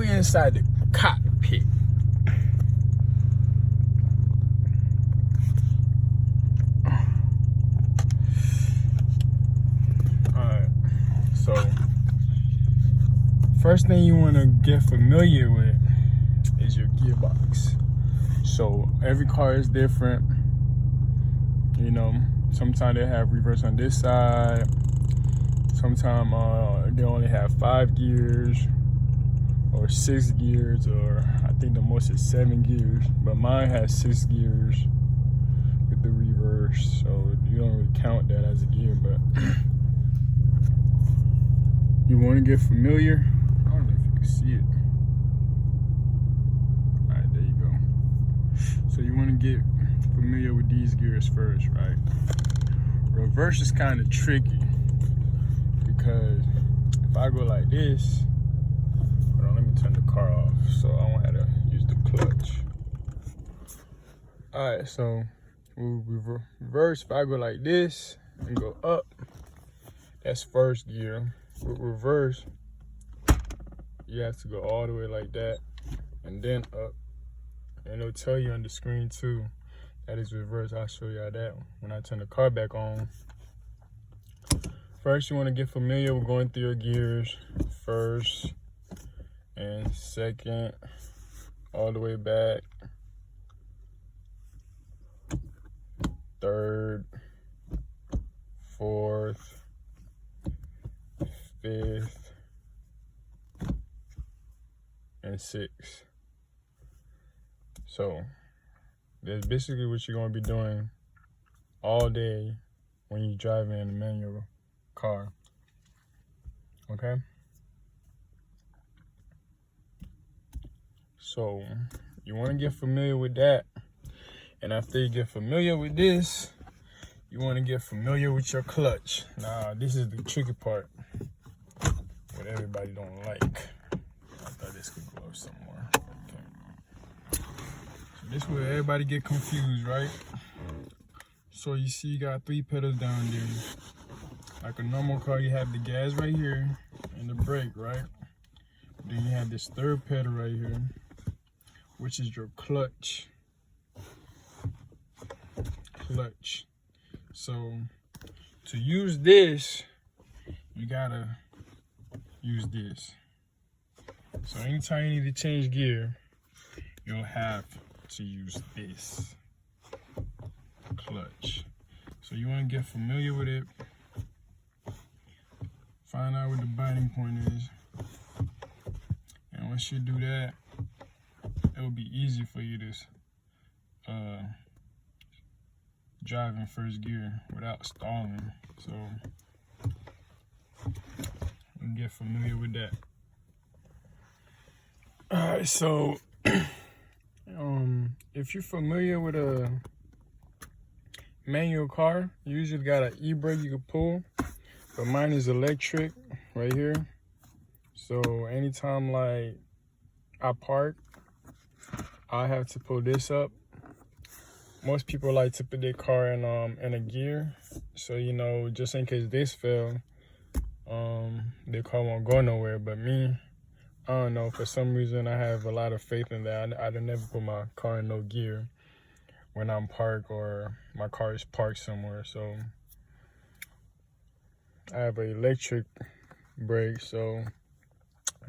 Inside the cockpit. Alright, so first thing you want to get familiar with is your gearbox. So every car is different. You know, sometimes they have reverse on this side. Sometimes they only have 5 gears. Or 6 gears, or I think the most is 7 gears, but mine has 6 gears with the reverse, so you don't really count that as a gear. But you want to get familiar. I don't know if you can see it. All right, there you go. So you want to get familiar with these gears first, right? Reverse is kind of tricky because if I go like this, let me turn the car off so I won't have to use the clutch. Alright, so we'll reverse. If I go like this and go up, that's first gear. With reverse, you have to go all the way like that and then up. And it'll tell you on the screen too that is reverse. I'll show you that when I turn the car back on. First, you want to get familiar with going through your gears. First and second, all the way back, third, fourth, fifth, and sixth. So that's basically what you're going to be doing all day when you're driving in a manual car, okay? So you want to get familiar with that, and after you get familiar with this, you want to get familiar with your clutch. Now this is the tricky part, what everybody don't like. I thought this could go up some more. Okay. So this is where everybody get confused, right? So you see you got 3 pedals down there. Like a normal car, you have the gas right here and the brake, right? Then you have this third pedal right here, which is your clutch. So to use this, you gotta use this. So anytime you need to change gear, you'll have to use this clutch. So you want to get familiar with it, find out what the biting point is, and once you do that, it'll be easy for you to drive in first gear without stalling. So get familiar with that. Alright, so if you're familiar with a manual car, you usually got an e-brake you can pull, but mine is electric right here. So anytime like I park, I have to pull this up. Most people like to put their car in a gear, so you know, just in case this fail, their car won't go nowhere. But me, I don't know, for some reason I have a lot of faith in that. I don't never put my car in no gear when I'm parked or my car is parked somewhere. So I have an electric brake, so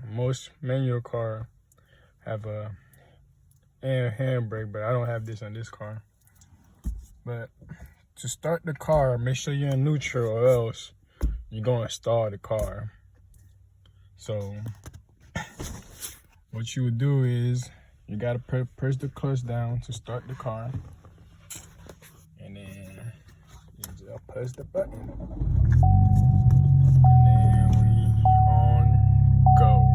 Most manual car have a handbrake, but I don't have this on this car. But to start the car, make sure you're in neutral, or else you're gonna stall the car. So what you would do is you gotta press the clutch down to start the car, and then you just press the button, and then we on go.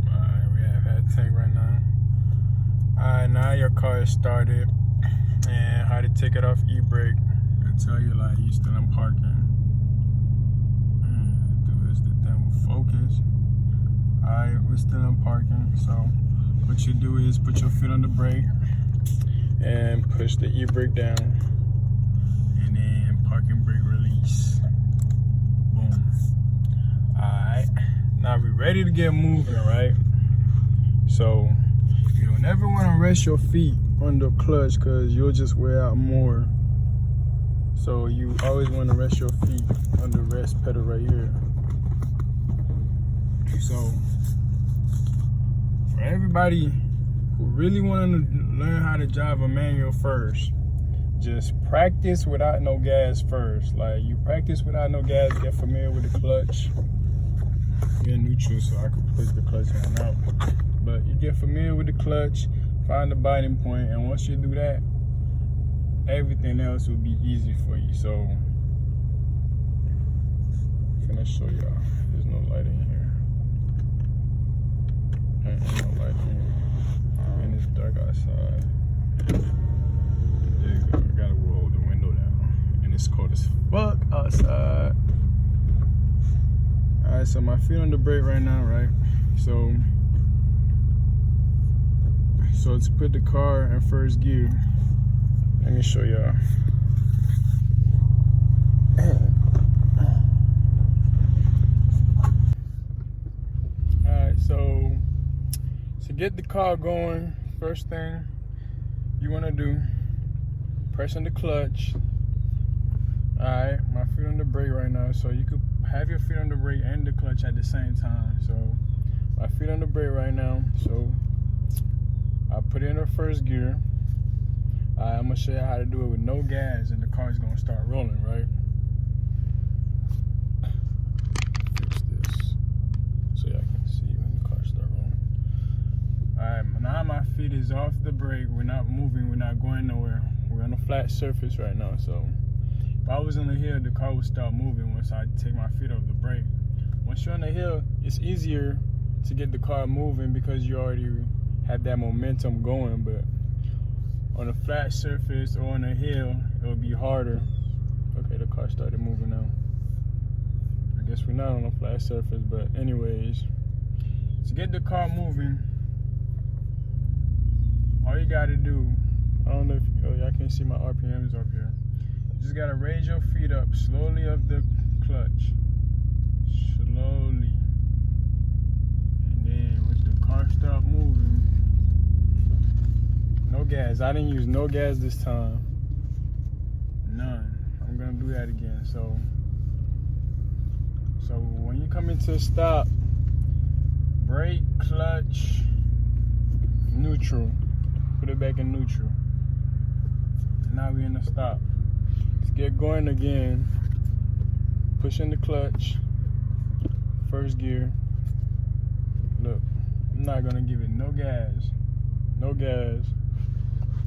Alright, we have had tank right now. Alright, now your car is started, and how to take it off e-brake. I tell you, like, you still in parking. Do is the thing with focus. Alright, we're still in parking. So what you do is put your foot on the brake and push the e-brake down, and then parking brake release. Boom. Alright, now we're ready to get moving, right? So you don't ever want to rest your feet on the clutch, because you'll just wear out more. So you always want to rest your feet on the rest pedal right here. So for everybody who really want to learn how to drive a manual first, just practice without no gas first. Like, you practice without no gas, get familiar with the clutch. You're in neutral, so I could push the clutch in and out. But you get familiar with the clutch, find the biting point, and once you do that, everything else will be easy for you. So I'm gonna show y'all. There's no light in here. Ain't no light in here. And it's dark outside. There you go. I gotta roll the window down. And it's cold as fuck outside. Alright, so my feet on the brake right now, right? So to put the car in first gear, let me show y'all. Alright, so to get the car going, first thing you want to do, pressing the clutch. Alright, my feet on the brake right now, so you could have your feet on the brake and the clutch at the same time. So my feet on the brake right now, so I put it in the first gear. I'm gonna show you how to do it with no gas, and the car's gonna start rolling, right? Fix this so y'all can see when the car start rolling. Alright, now my feet is off the brake. We're not moving, we're not going nowhere. We're on a flat surface right now, so if I was on the hill, the car would start moving once I take my feet off the brake. Once you're on the hill, it's easier to get the car moving because you already have that momentum going, but on a flat surface or on a hill, it'll be harder. Okay, the car started moving now. I guess we're not on a flat surface, but anyways, to get the car moving, all you gotta do, I don't know if y'all can see my RPMs up here. You just gotta raise your feet up slowly of the clutch. Slowly. And then once the car start moving, no gas. I didn't use no gas this time. None. I'm gonna do that again. So when you come into a stop, brake, clutch, neutral. Put it back in neutral. Now we're in the stop. Let's get going again. Pushing the clutch. First gear. Look, I'm not gonna give it no gas. No gas.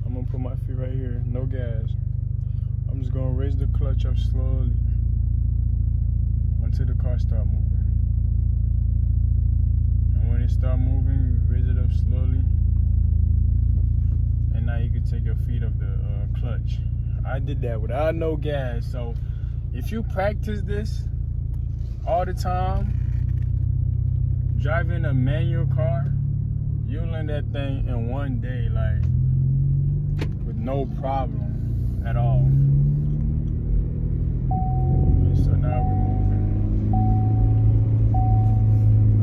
I'm gonna put my feet right here, no gas. I'm just gonna raise the clutch up slowly until the car start moving. And when it start moving, we raise it up slowly. And now you can take your feet off the clutch. I did that without no gas. So if you practice this all the time, driving a manual car, you'll learn that thing in one day, like, with no problem at all. And so now we're moving.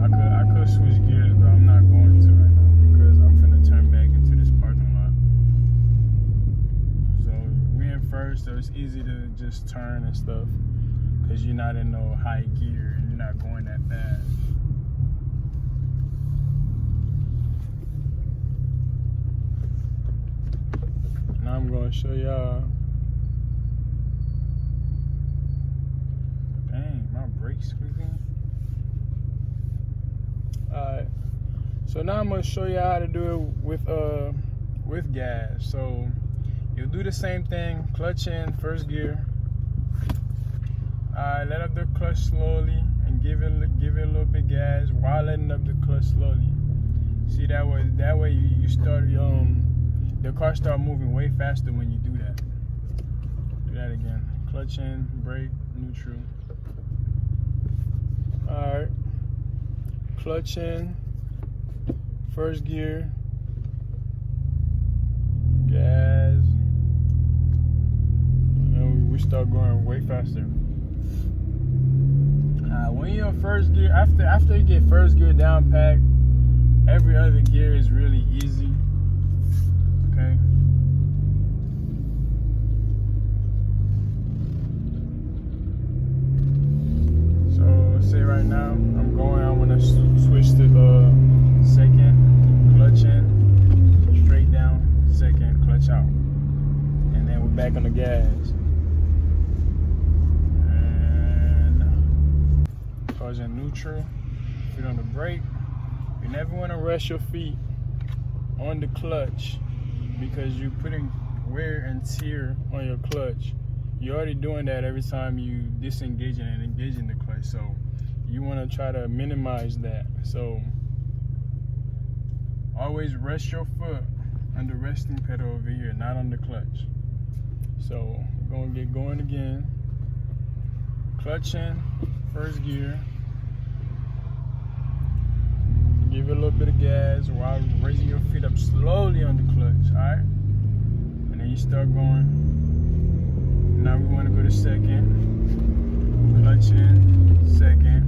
I could switch gears, but I'm not going to right now because I'm finna turn back into this parking lot. So we in first, so it's easy easy to just turn and stuff because you're not in no high gear and you're not going that fast. Now I'm going to show y'all. Dang, my brakes squeaking. Alright, so now I'm going to show you how to do it with gas. So you'll do the same thing, clutch in, first gear. Alright, let up the clutch slowly and give it a little bit gas while letting up the clutch slowly. See, that way you start the car start moving way faster when you do that. Do that again. Clutch in, brake, neutral. Alright. Clutch in, first gear, gas, and we start going way faster. When you're in first gear, after you get first gear down packed, every other gear is really easy. Okay. So say right now I'm gonna switch to the second, clutch in, straight down, second, clutch out, and then we're back on the gas. And car's in neutral, feet on the brake. You never want to rest your feet on the clutch because you're putting wear and tear on your clutch. You're already doing that every time you disengage and engage in the clutch, so you want to try to minimize that. So always rest your foot on the resting pedal over here, not on the clutch. So we're going to get going again. Clutch in, first gear. Give it a little bit of gas while raising your feet up slowly on the clutch, alright? And then you start going. Now we want to go to second. Clutch in, second.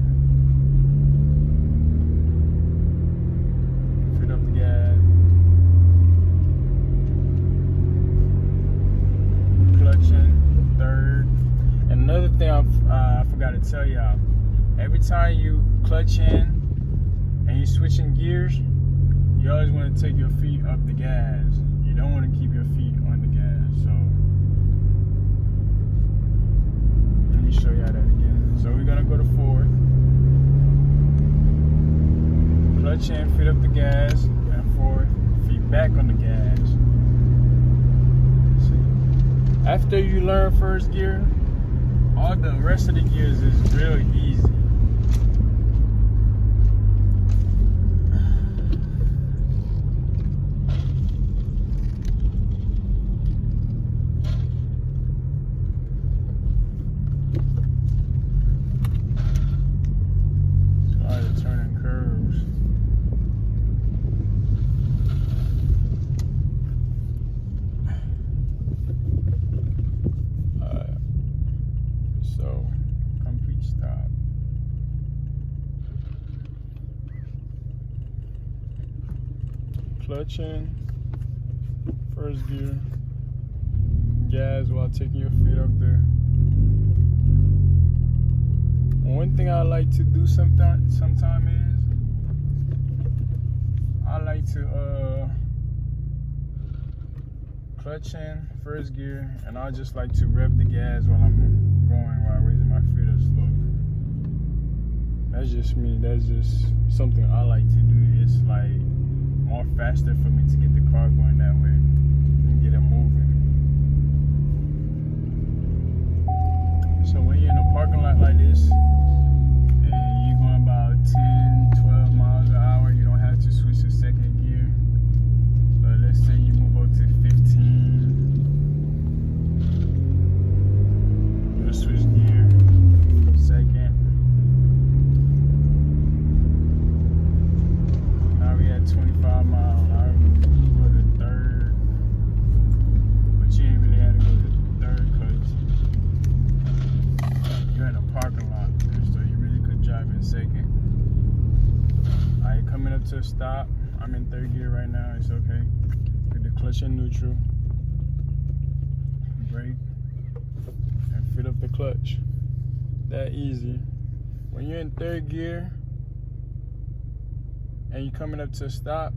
Feet up the gas. Clutch in, third. And another thing I forgot to tell y'all, every time you clutch in and you're switching gears, you always want to take your feet up the gas. You don't want to keep your feet on the gas. So let me show y'all that again. So we're gonna go to fourth. Clutch in, feet up the gas, and fourth, feet back on the gas. See, after you learn first gear, all the rest of the gears is real easy. Clutch in, first gear, gas while taking your feet up there. One thing I like to do sometime is I like to clutch in, first gear, and I just like to rev the gas while I'm going, while raising my feet up slowly. That's just me. That's just something I like to do. It's like more faster for me to get the car going that way and get it moving. So when you're in a parking lot like this and you're going about 10, 12 miles an hour, you don't have to switch to second gear. But let's say you move up to 15, you'll switch gear, second. Now we at 25 miles an hour, go to third. But you ain't really had to go to third because you're in a parking lot, so you really could drive in second. Alright, coming up to a stop. I'm in third gear right now, it's okay. With the clutch in neutral. Brake. clutch. That easy. When you're in third gear and you're coming up to a stop,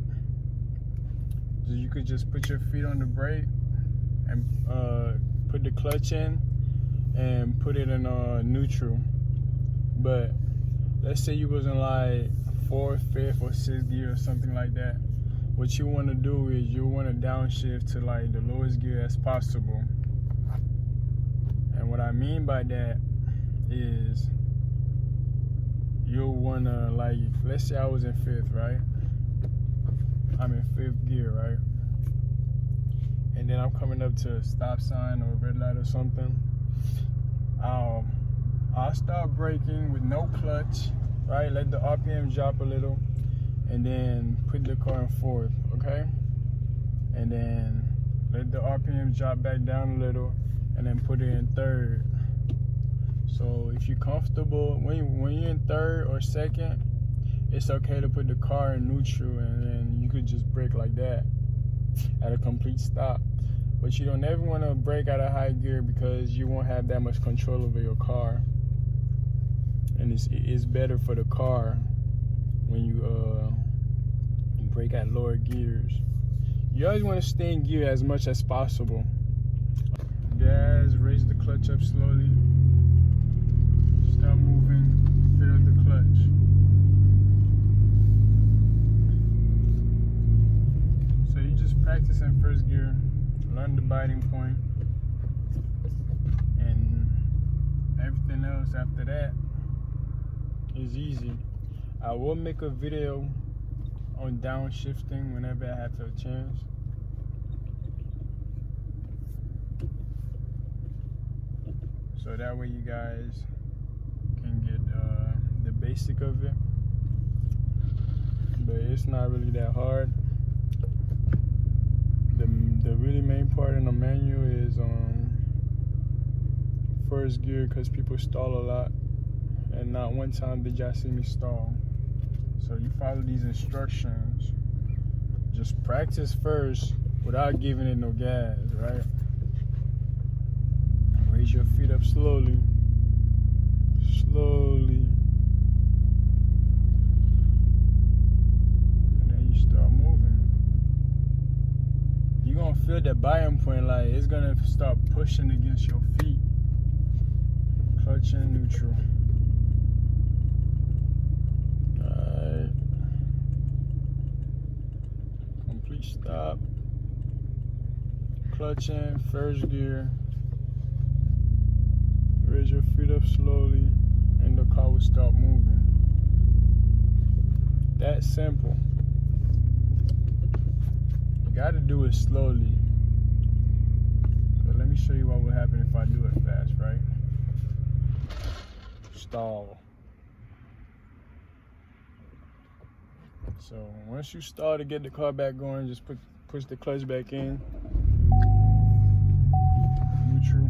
you could just put your feet on the brake and put the clutch in and put it in neutral. But let's say you was in like 4th, 5th, or 6th gear or something like that. What you want to do is you want to downshift to like the lowest gear as possible. And what I mean by that is you'll want to, like, let's say I was in 5th, right? I'm in 5th gear, right? And then I'm coming up to a stop sign or a red light or something. I'll start braking with no clutch, right? Let the RPM drop a little, and then put the car in 4th, okay? And then let the RPM drop back down a little, and then put it in 3rd. So if you're comfortable, when you're in 3rd or 2nd, it's okay to put the car in neutral, and then you could just brake like that at a complete stop. But you don't ever want to brake out of high gear because you won't have that much control over your car. And it's better for the car when you brake at lower gears. You always want to stay in gear as much as possible. Gas, raise the clutch up slowly. Start moving, fill up the clutch. So you just practice in 1st gear, learn the biting point, and everything else after that is easy. I will make a video on downshifting whenever I have a chance. So that way you guys can get the basic of it. But it's not really that hard. The really main part in the manual is 1st gear, because people stall a lot. And not one time did y'all see me stall. So you follow these instructions. Just practice first without giving it no gas, right? Raise your feet up slowly. Slowly. And then you start moving. You're gonna feel that biting point, like it's gonna start pushing against your feet. Clutch in neutral. Complete stop. Clutch in 1st gear. Raise your feet up slowly, and the car will start moving. That simple. You gotta do it slowly. But let me show you what will happen if I do it fast, right? Stall. So once you start to get the car back going, just push the clutch back in. Neutral.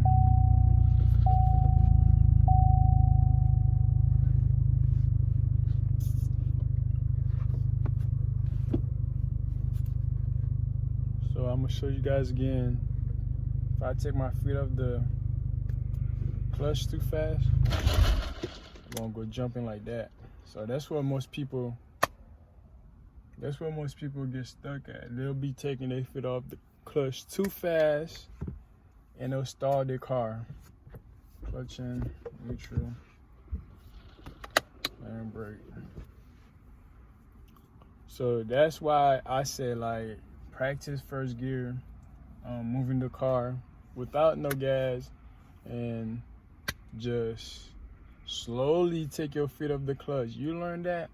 So I'm gonna show you guys again. If I take my feet off the clutch too fast, I'm gonna go jumping like that. So that's where most people get stuck at. They'll be taking their foot off the clutch too fast, and they'll stall their car. Clutch in, neutral, and brake. So that's why I say, like, practice 1st gear, moving the car without no gas, and just slowly take your feet off the clutch. You learn that,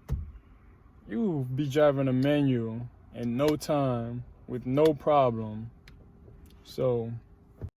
you'll be driving a manual in no time with no problem. So